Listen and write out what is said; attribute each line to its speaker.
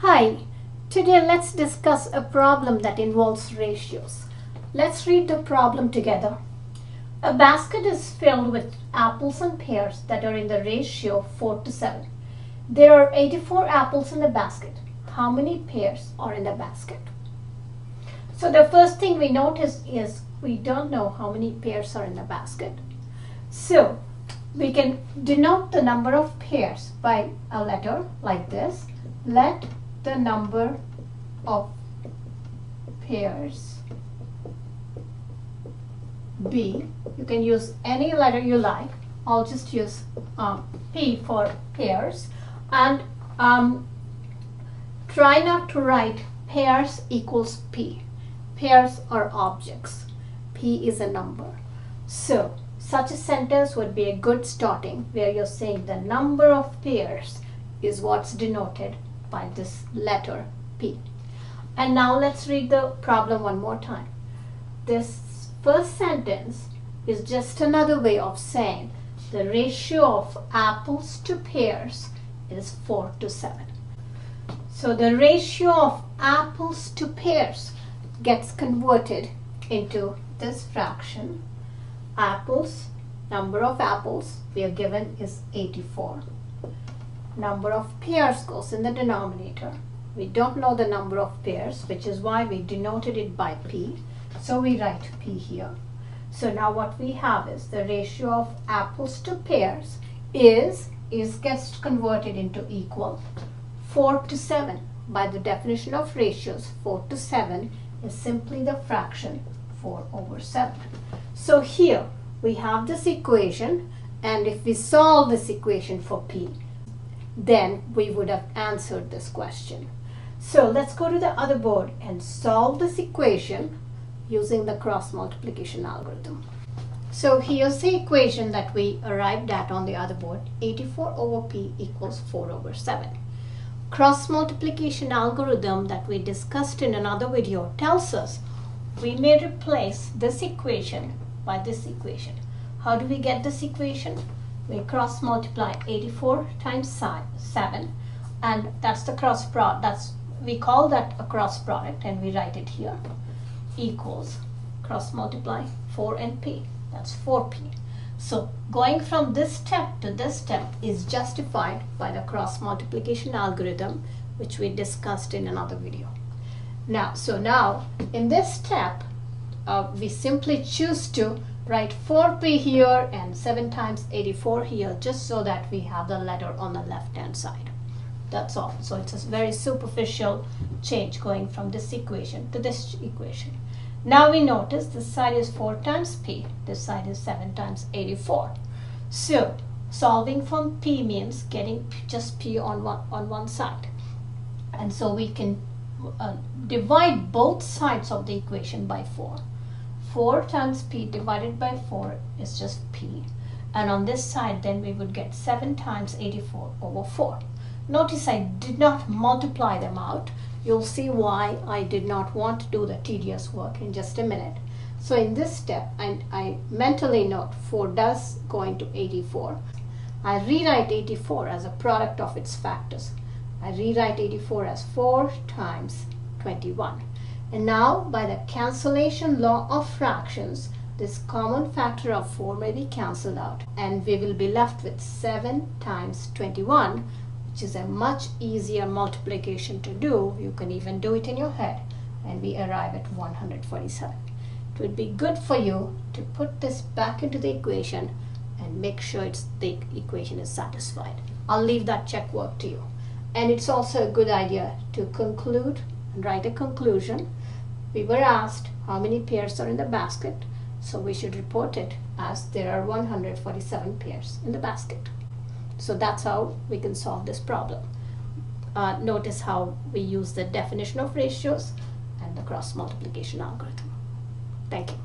Speaker 1: Hi, today let's discuss a problem that involves ratios. Let's read the problem together. A basket is filled with apples and pears that are in the ratio 4:7. There are 84 apples in the basket. How many pears are in the basket? So the first thing we notice is we don't know how many pears are in the basket. So we can denote the number of pears by a letter like this. Let the number of pears be, you can use any letter you like. I'll just use P for pears, and try not to write pears equals P. Pears are objects. P is a number. So such a sentence would be a good starting where you're saying the number of pears is what's denoted by this letter P. And now let's read the problem one more time. This first sentence is just another way of saying the ratio of apples to pears is 4:7. So the ratio of apples to pears gets converted into this fraction. Apples, number of apples we are given is 84. Number of pears goes in the denominator. We don't know the number of pears, which is why we denoted it by P. So we write P here. So now what we have is the ratio of apples to pears is gets converted into equal 4:7. By the definition of ratios, 4:7 is simply the fraction 4/7. So here we have this equation, and if we solve this equation for P, then we would have answered this question. So let's go to the other board and solve this equation using the cross multiplication algorithm. So here's the equation that we arrived at on the other board. 84 over P equals 4/7. Cross multiplication algorithm that we discussed in another video tells us we may replace this equation by this equation. How do we get this equation? We cross multiply 84 times 7, and that's the cross product. We call that a cross product, and we write it here, equals cross multiply 4 and P. That's 4P. So going from this step to this step is justified by the cross multiplication algorithm, which we discussed in another video. Now in this step, we simply choose to write 4P here and 7 times 84 here, just so that we have the letter on the left hand side. That's all. So it's a very superficial change going from this equation to this equation. Now we notice this side is 4 times P, this side is 7 times 84. So solving from P means getting just P on one side. And so we can divide both sides of the equation by 4. 4 times P divided by 4 is just P. And on this side then we would get 7 times 84 over 4. Notice I did not multiply them out. You'll see why I did not want to do the tedious work in just a minute. So in this step, I mentally note 4 does go into 84. I rewrite 84 as a product of its factors. I rewrite 84 as 4 times 21. And now, by the cancellation law of fractions, this common factor of 4 may be cancelled out, and we will be left with 7 times 21, which is a much easier multiplication to do. You can even do it in your head, and we arrive at 147. It would be good for you to put this back into the equation and make sure the equation is satisfied. I'll leave that check work to you. And it's also a good idea to conclude and write a conclusion. We were asked how many pears are in the basket, so we should report it as there are 147 pears in the basket. So that's how we can solve this problem. Notice how we use the definition of ratios and the cross multiplication algorithm. Thank you.